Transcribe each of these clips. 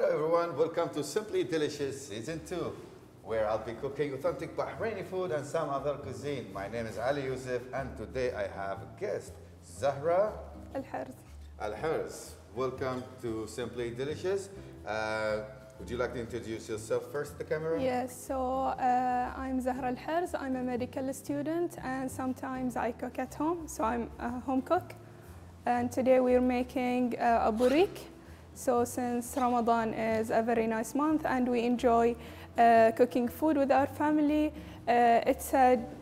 Hello everyone, welcome to Simply Delicious Season 2, where I'll be cooking authentic Bahraini food and some other cuisine. My name is Ali Yusuf and today I have a guest, Zahra Al-Harz. Welcome to Simply Delicious. Would you like to introduce yourself first to the camera? Yes, so I'm Zahra Al-Harz. I'm a medical student and sometimes I cook at home, so I'm a home cook. And today we're making a burik. So since Ramadan is a very nice month and we enjoy cooking food with our family, it's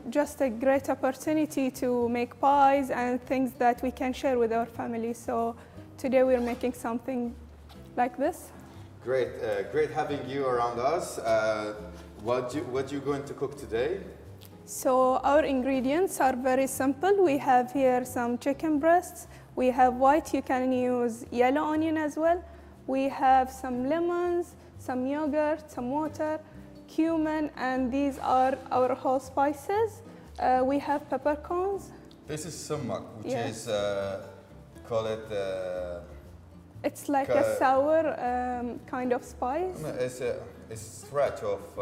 just a great opportunity to make pies and things that we can share with our family. So today we're making something like this. Great, great having you around us. What you going to cook today? So our ingredients are very simple. We have here some chicken breasts. We have white, you can use yellow onion as well. We have some lemons, some yogurt, some water, cumin, and these are our whole spices. We have peppercorns. This is sumac, which is, call it... it's like a sour kind of spice. It's a stretch of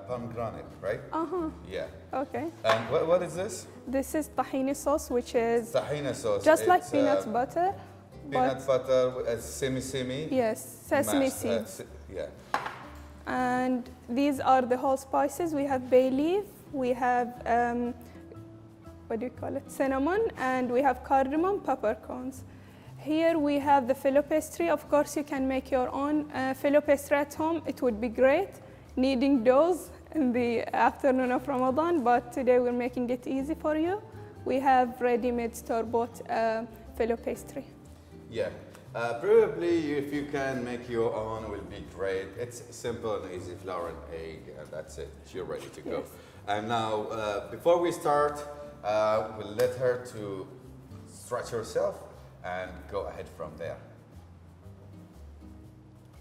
pomegranate, right? Uh-huh. Yeah. Okay. And what is this? This is tahini sauce, which is tahini sauce. Just like peanut butter. Peanut butter, semi. Yes, sesame seeds. Yeah. And these are the whole spices. We have bay leaf, we have, what do you call it, cinnamon, and we have cardamom, peppercorns. Here we have the filo pastry. Of course, you can make your own filo pastry at home. It would be great, kneading doughs in the afternoon of Ramadan, but today we're making it easy for you. We have ready-made store-bought filo pastry. Yeah, probably if you can make your own, it will be great. It's simple and easy, flour and egg, and that's it. You're ready to go. Yes. And now, before we start, we'll let her to stretch herself and go ahead from there.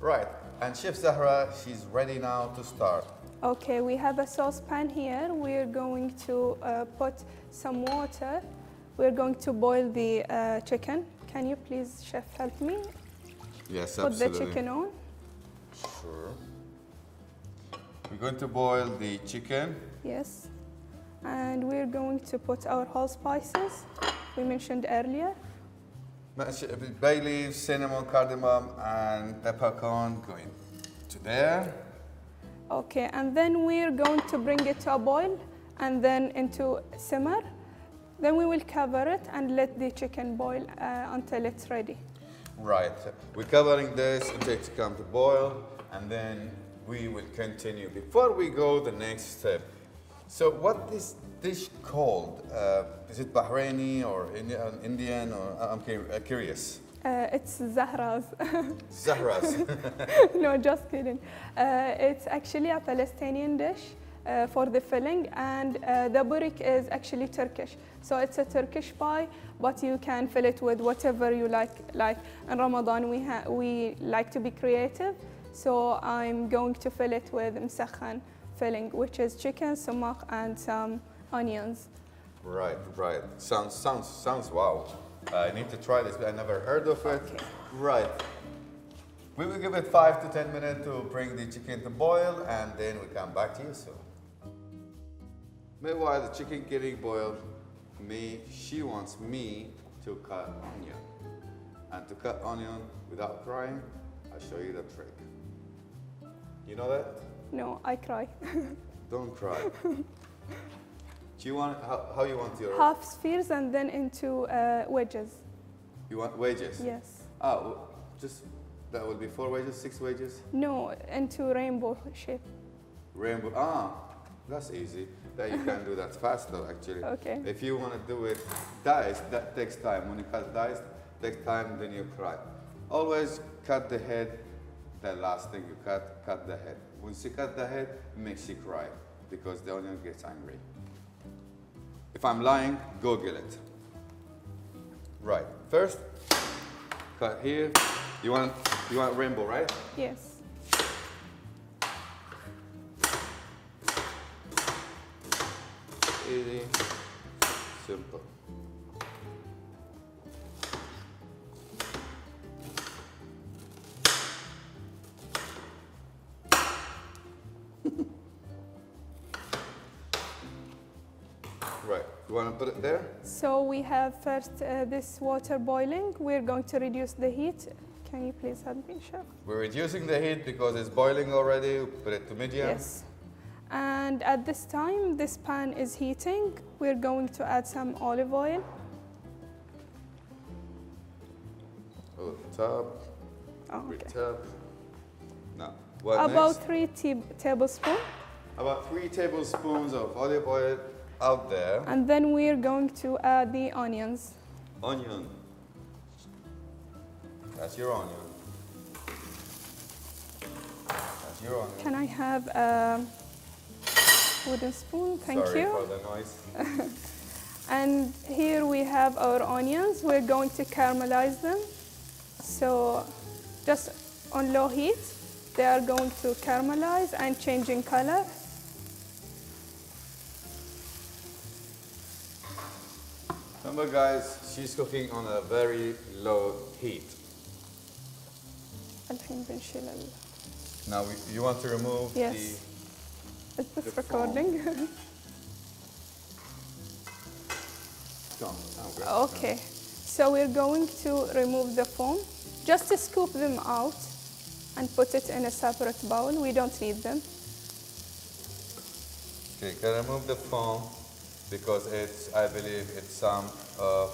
Right, and Chef Zahra, she's ready now to start. Okay, we have a saucepan here. We're going to put some water. We're going to boil the chicken. Can you please, Chef, help me? Yes, put absolutely. Put the chicken on. Sure. We're going to boil the chicken. Yes, and we're going to put our whole spices we mentioned earlier. Bay leaves, cinnamon, cardamom, and peppercorn going to there. Okay, and then we're going to bring it to a boil and then into simmer. Then we will cover it and let the chicken boil until it's ready. Right, we're covering this until it comes to boil, and then we will continue. Before we go the next step, so what is dish called? Is it Bahraini or Indian? Or I'm curious. It's Zahra's. Zahra's. No, just kidding. It's actually a Palestinian dish for the filling, and the burik is actually Turkish. So it's a Turkish pie, but you can fill it with whatever you like. Like in Ramadan, we like to be creative. So I'm going to fill it with msakhan filling, which is chicken, sumac, and some onions. Right. Sounds wow. I need to try this, but I never heard of it. Okay. Right. We will give it 5 to 10 minutes to bring the chicken to boil, and then we come back to you soon. Meanwhile, the chicken getting boiled, she wants me to cut onion. And to cut onion without crying, I'll show you the trick. You know that? No, I cry. Don't cry. Do you want, how you want your... Half spheres and then into wedges. You want wedges? Yes. Oh, just, that will be 4 wedges, 6 wedges? No, into rainbow shape. Rainbow, that's easy. That you can do that faster actually. Okay. If you want to do it diced, that takes time. When you cut diced, takes time, then you cry. Always cut the head, the last thing you cut the head. Once you cut the head, it makes you cry because the onion gets angry. If I'm lying, Google it. Right, first, cut here. You want rainbow, right? Yes. Easy, simple. Right. You want to put it there? So we have first this water boiling. We're going to reduce the heat. Can you please help me, Chef? We're reducing the heat because it's boiling already. We put it to medium. Yes. And at this time, this pan is heating. We're going to add some olive oil. Oh, top. Oh, okay. Top. Now, what About next? 3 tablespoons. About 3 tablespoons of olive oil out there. And then we're going to add the onions. Onion. That's your onion. That's your onion. Can I have a wooden spoon? Thank Sorry you. for the noise. And here we have our onions. We're going to caramelize them. So just on low heat, they are going to caramelize and change in color. Remember guys, she's cooking on a very low heat. الحين بنشيل Now you want to remove Yes. Is the this recording? Okay. So we're going to remove the foam. Just to scoop them out and put it in a separate bowl. We don't need them. Okay, can remove the foam because it's, I believe, it's some of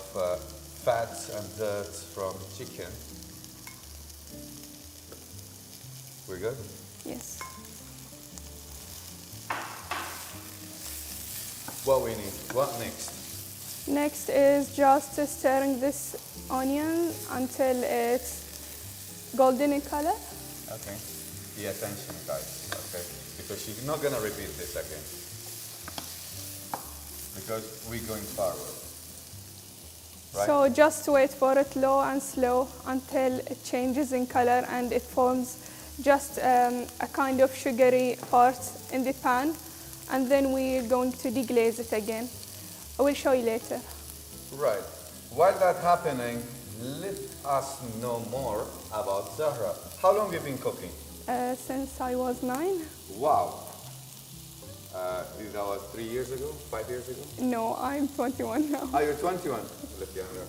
fats and dirt from chicken. We're good? Yes. What we need? What next? Next is just stirring this onion until it's golden in color. Okay. Pay attention, guys. Okay, because she's not gonna repeat this again. Because we're going forward. Right? So just wait for it low and slow until it changes in color and it forms just a kind of sugary part in the pan. And then we're going to deglaze it again. I will show you later. Right. While that's happening, let us know more about Zahra. How long have you been cooking? Since I was 9. Wow. That was 3 years ago, 5 years ago? No, I'm 21 now. Oh, you're 21. Look younger.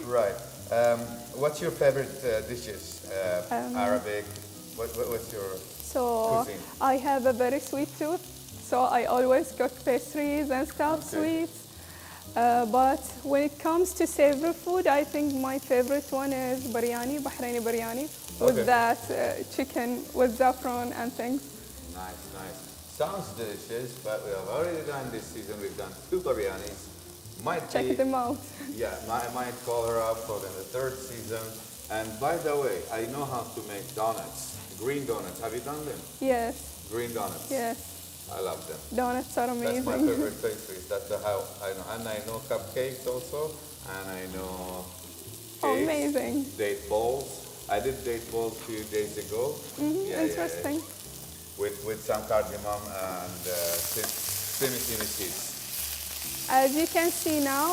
Right. What's your favorite dishes? Arabic? What's your So cuisine? I have a very sweet tooth, so I always cook pastries and stuff, Okay. sweets. But when it comes to savory food, I think my favorite one is biryani, Bahraini biryani, with Okay. that chicken with saffron and things. Nice, nice. Sounds delicious, but we have already done this season. We've done 2 biryanis. Might Check be, them out. yeah, I might call her up for the 3rd season. And by the way, I know how to make donuts, green donuts. Have you done them? Yes, Green donuts. yes. I love them. Donuts are That's amazing. my favorite pastries. That's how I know. And I know cupcakes also. And I know Oh, cakes, amazing. date balls. I did date balls a few days ago. Interesting. With some cardamom and sesame seeds. As you can see now,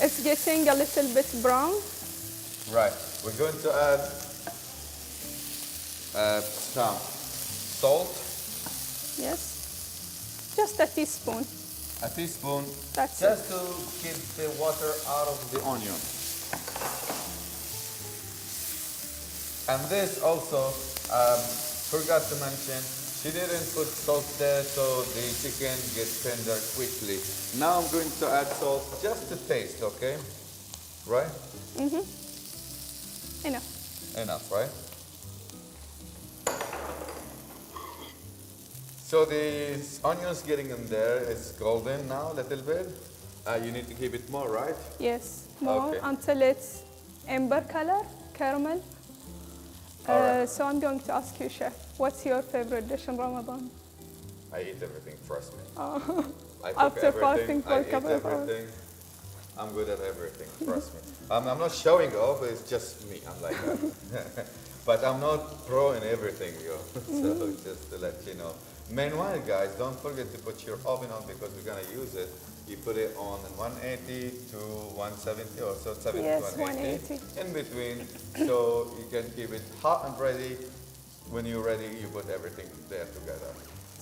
it's getting a little bit brown. Right. We're going to add some salt, Yes, just a teaspoon. a teaspoon, That's just to keep the water out of the onion. And this also, forgot to mention, she didn't put salt there so the chicken gets tender quickly. Now I'm going to add salt just to taste, okay? Right? Enough. Enough, right? So the onions getting in there, it's golden now a little bit. You need to keep it more, right? Yes, more Okay. until it's amber color, caramel. All right. So I'm going to ask you, Chef, what's your favorite dish in Ramadan? I eat everything, trust me. Oh, I cook After everything, fasting for I a eat couple of hours. everything. I'm good at everything, trust me. I'm not showing off, it's just me, I'm like that. But I'm not pro in everything, yo. So just to let you know. Meanwhile, guys, don't forget to put your oven on because we're gonna use it. You put it on 180 to 170 or so, 70 Yes, to 180. 180. In between, so you can keep it hot and ready. When you're ready, you put everything there together.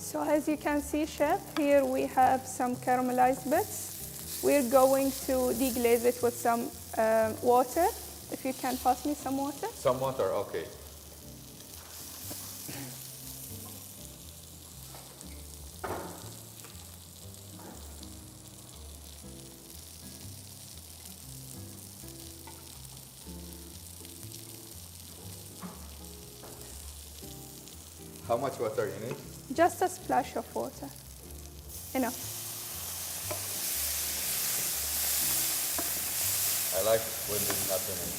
So as you can see, chef, here we have some caramelized bits. We're going to deglaze it with some water. If you can pass me some water. Some water, okay. How much water you need? Just a splash of water. Enough. I like when this is happening.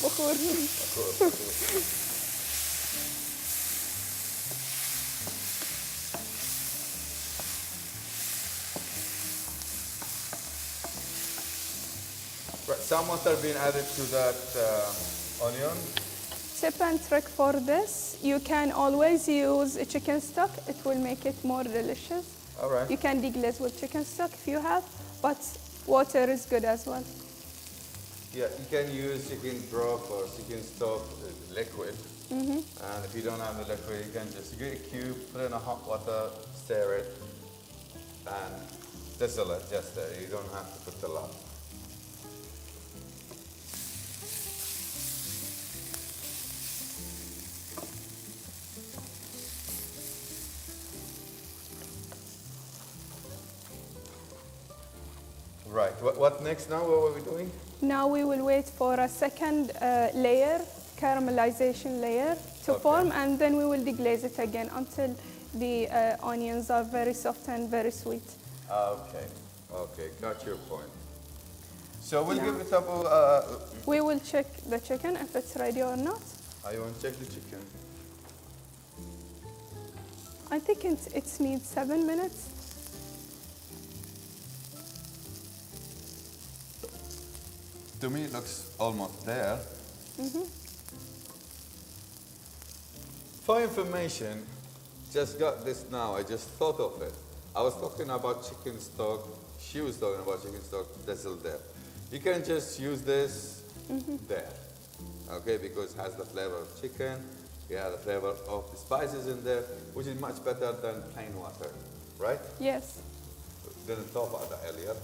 بخور. Right, some water being added to that onion. Tip and trick for this, you can always use a chicken stock. It will make it more delicious. All right. You can deglaze with chicken stock if you have, but water is good as well. Yeah, you can use chicken broth or chicken stock liquid. And if you don't have the liquid, you can just get a cube, put it in a hot water, stir it, and sizzle it just there. You don't have to put a lot. Right, what next now? What are we doing? Now we will wait for a second layer, caramelization layer to form, and then we will deglaze it again until the onions are very soft and very sweet. Okay, okay, got your point. So we'll give it up. We will check the chicken if it's ready or not. I want to check the chicken. I think it needs 7 minutes. To me, it looks almost there. For information, just got this now. I just thought of it. I was talking about chicken stock. She was talking about chicken stock. Sizzle there. You can just use this there, okay? Because it has the flavor of chicken. You have the flavor of the spices in there, which is much better than plain water, right? Yes. Didn't talk about that earlier.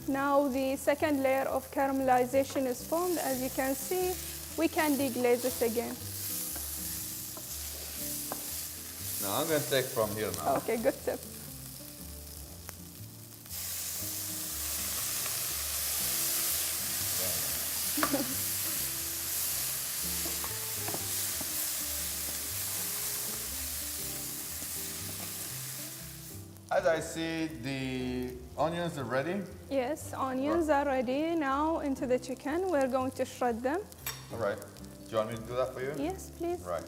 Now the second layer of caramelization is formed. As you can see, we can deglaze it again. Now I'm going to take from here now. Okay, good tip. As I see, the onions are ready. Yes, onions are ready. Now into the chicken, we're going to shred them. All right. Do you want me to do that for you? Yes, please. Right.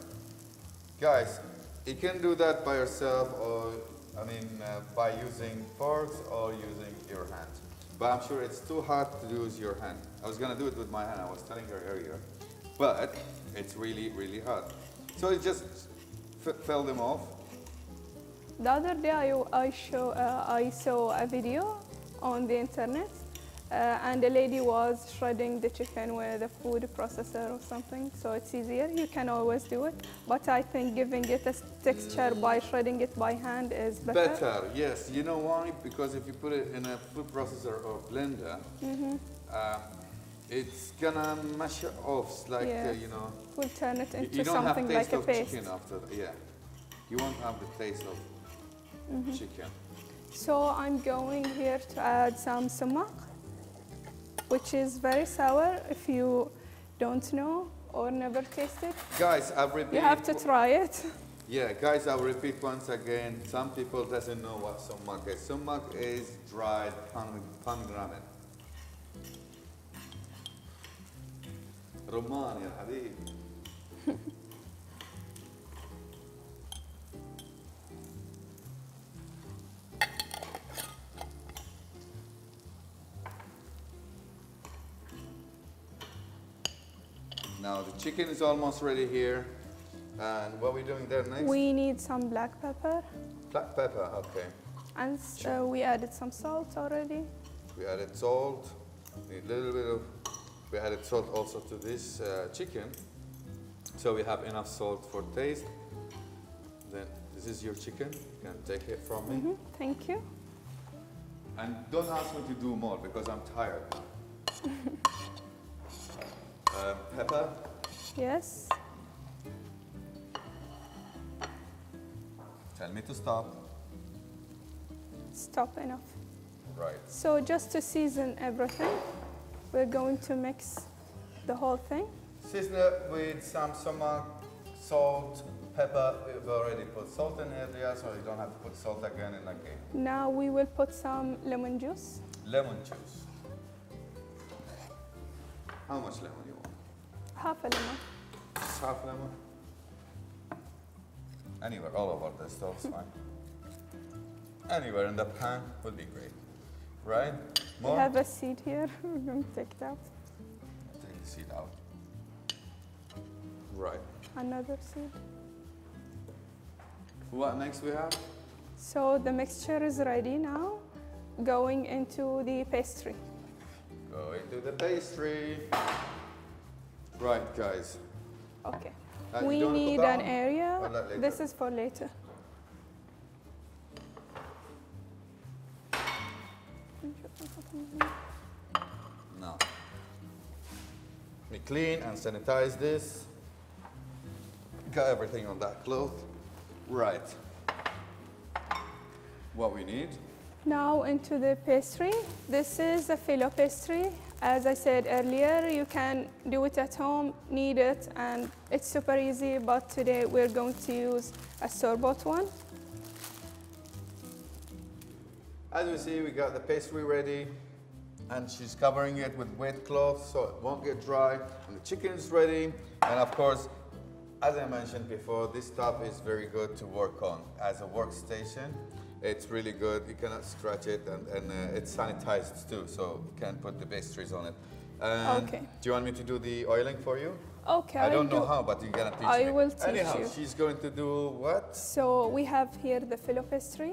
Guys, you can do that by yourself or, by using forks or using your hands. But I'm sure it's too hard to use your hand. I was going to do it with my hand. I was telling her earlier. But it's really, really hard. So you just fill them off. The other day I saw a video on the internet and a lady was shredding the chicken with a food processor or something, so it's easier. You can always do it, but I think giving it a texture by shredding it by hand is better. Better, yes. You know why? Because if you put it in a food processor or blender, it's gonna mash it off, like, We'll turn it into you don't something have taste like a of paste. chicken after that. Yeah, you won't have the taste of chicken. So I'm going here to add some sumac, which is very sour if you don't know or never tasted. Guys, I'll repeat. You have to try it. Yeah, guys, I'll repeat once again. Some people doesn't know what sumac is. Sumac is dried pomegranate. رمان يا حبيبي. Now the chicken is almost ready here. And what are we doing there next? We need some black pepper. Black pepper, okay. And we added some salt already. We added salt. Need a little bit of. We added salt also to this chicken, so we have enough salt for taste. Then this is your chicken. You can take it from me. Thank you. And don't ask me to do more because I'm tired now. Pepper. Yes. Tell me to stop. Stop enough. Right. So just to season everything, we're going to mix the whole thing. Season it with some sumac, salt, pepper. We've already put salt in earlier, so you don't have to put salt again and again. Now we will put some lemon juice. Lemon juice. How much lemon you want? Half a lemon. Just half lemon? Anywhere, all over the stove's fine. Anywhere in the pan would be great. Right? More? We have a seed here. We're going to take it out. Take the seed out. Right. Another seed. What next we have? So the mixture is ready now. Going into the pastry. Go into the pastry. Right, guys. Okay. You We don't need cook an down? area. Or that later? This is for later. No. We clean and sanitize this. Got everything on that cloth. Right. What we need? Now into the pastry. This is a filo pastry. As I said earlier, you can do it at home, knead it, and it's super easy, but today we're going to use a store-bought one. As you see, we got the pastry ready, and she's covering it with wet cloth so it won't get dry. And the chicken is ready. And of course, as I mentioned before, this stuff is very good to work on as a workstation. It's really good. You cannot scratch it, and it's sanitized too, so you can put the pastries on it. And Okay. Do you want me to do the oiling for you? Okay, I don't know how, but you're gonna teach me. I will teach Anyhow, you. she's going to do what? So we have here the filo pastry.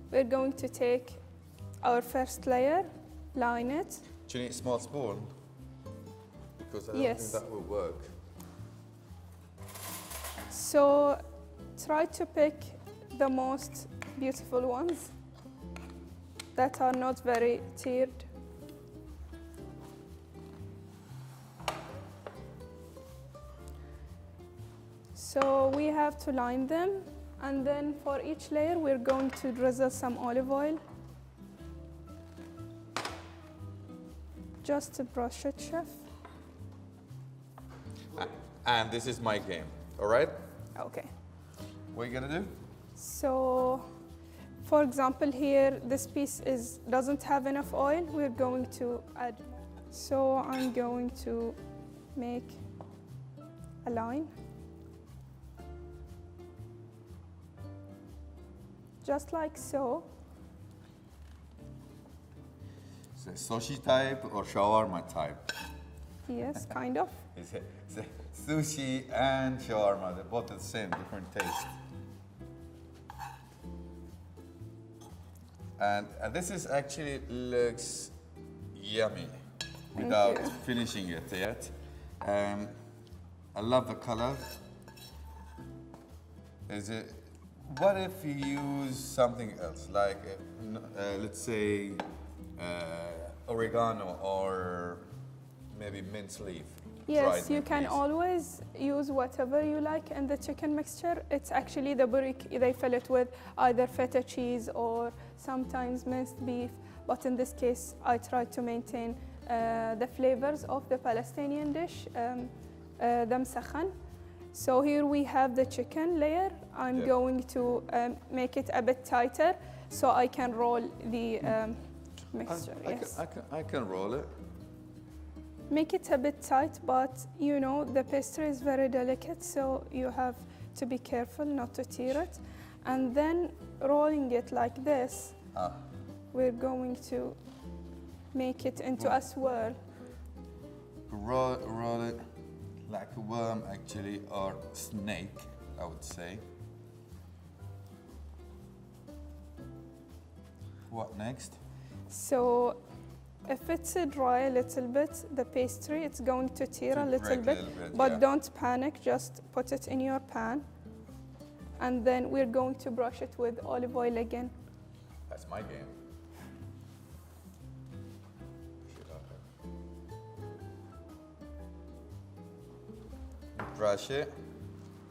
We're going to take our first layer, line it. Do you need a small spoon? Because I don't Yes. think that will work. So try to pick the most beautiful ones that are not very tiered. So we have to line them, and then for each layer we're going to drizzle some olive oil. Just to brush it, chef. And this is my game, all right? Okay. What are you gonna do? So, for example, here this piece doesn't have enough oil. We're going to add more. So I'm going to make a line, just like so. Is it sushi type or shawarma type? Yes, kind of. Is it sushi and shawarma? They're both the same, different taste. And this is actually looks yummy without you. finishing it yet. I love the color. Is it? What if you use something else, like let's say oregano or maybe mint leaf? Yes, dried you mint can leaves. always use whatever you like in the chicken mixture. It's actually the burik, they fill it with either feta cheese or sometimes minced beef. But in this case, I try to maintain the flavors of the Palestinian dish, the msakhan. So here we have the chicken layer. I'm going to make it a bit tighter so I can roll the mixture. Yes. I can roll it. Make it a bit tight, but you know the pastry is very delicate, so you have to be careful not to tear it. And then rolling it like this, we're going to make it into a swirl. Roll it like a worm, actually, or snake, I would say. What next? So if it's dry a little bit, the pastry, it's going to tear a little break a bit, little bit, but yeah. don't panic, just put it in your pan. and then we're going to brush it with olive oil again. That's my game. Brush it.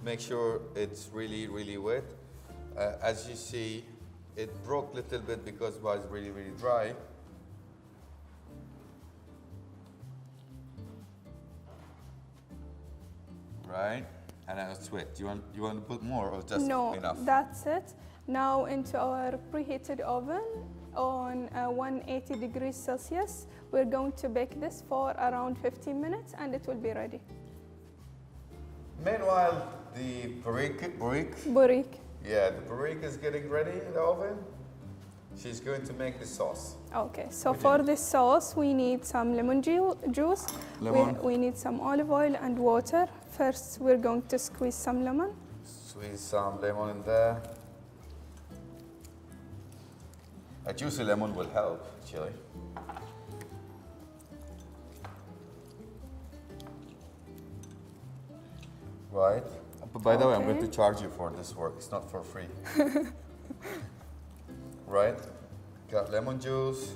Make sure it's really, really wet. As you see, it broke a little bit because it was really, really dry. Right? And now it's wet. You want to put more or just enough? No, that's it. Now into our preheated oven on 180 degrees Celsius. We're going to bake this for around 15 minutes and it will be ready. Meanwhile, the burik, yeah, the burik is getting ready in the oven. She's going to make the sauce. Okay, so for this sauce, we need some lemon juice. We need some olive oil and water. First, we're going to squeeze some lemon. Squeeze some lemon in there. A juicy lemon will help, actually. Right. But by the way, I'm going to charge you for this work. It's not for free. Right. Got lemon juice.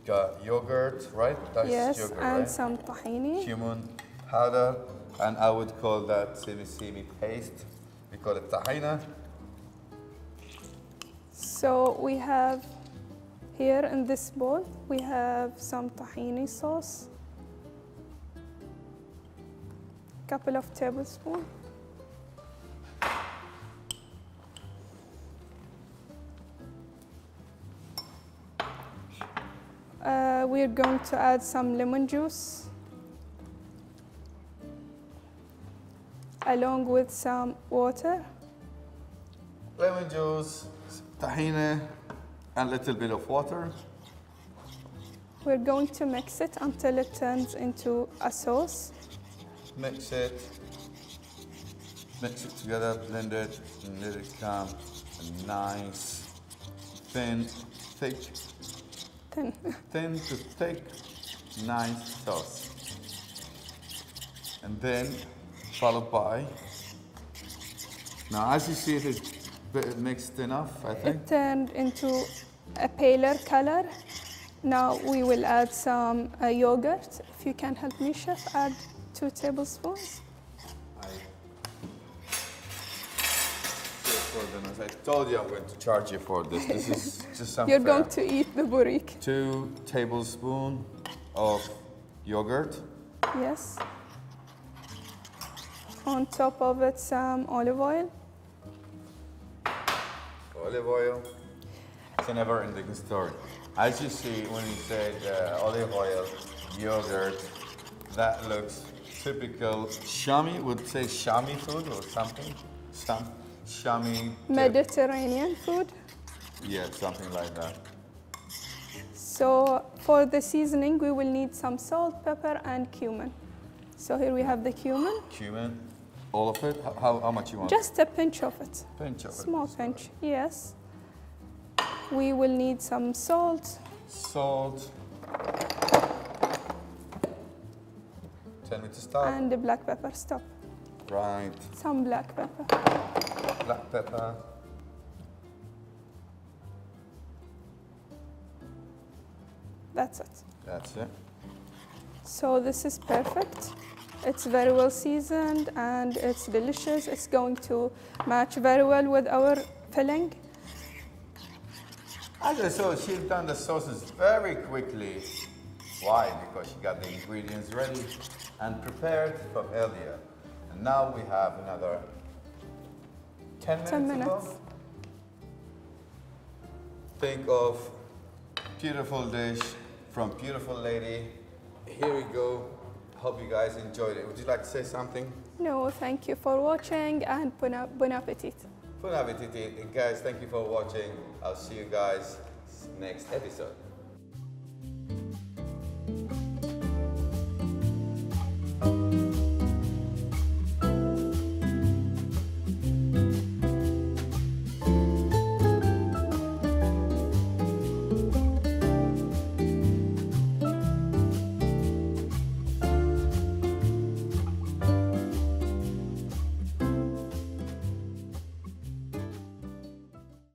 Got yogurt, right? That's yes, yogurt, and right? some tahini. Cumin powder, and I would call that semi paste. We call it tahina. So we have here in this bowl, we have some tahini sauce. Couple of tablespoons. We're going to add some lemon juice along with some water. Lemon juice, tahina, and a little bit of water. We're going to mix it until it turns into a sauce. Mix it together, blend it, and let it come a nice, thin to thick, nice sauce. And then followed by, now as you see it is mixed enough, I think. It turned into a paler color. Now we will add some yogurt. If you can help me, Chef, add 2 tablespoons. I told you I'm going to charge you for this. This is just unfair. You're going to eat the burik. 2 tablespoons of yogurt. Yes. On top of it, some olive oil. Olive oil. It's a never-ending story. As you see, when you say olive oil, yogurt, that looks typical Shami. Would say Shami food or something. Some Shami. Mediterranean food. Yeah, something like that. So for the seasoning, we will need some salt, pepper, and cumin. So here we have the cumin. Cumin, all of it? How much you want? Just a pinch of it. Pinch of it. Small pinch, yes. We will need some salt. Salt. Tell me to stop. And the black pepper, stop. Right. Some black pepper. Black pepper. That's it. That's it. So this is perfect. It's very well seasoned and it's delicious. It's going to match very well with our filling. As I saw, she's done the sauces very quickly. Why? Because she got the ingredients ready and prepared from earlier. And now we have another 10 minutes. 10 minutes. Ago. Think of beautiful dish from beautiful lady. Here we go. Hope you guys enjoyed it. Would you like to say something? No, thank you for watching and bon appetit. Bon appetit. And guys, thank you for watching. I'll see you guys next episode.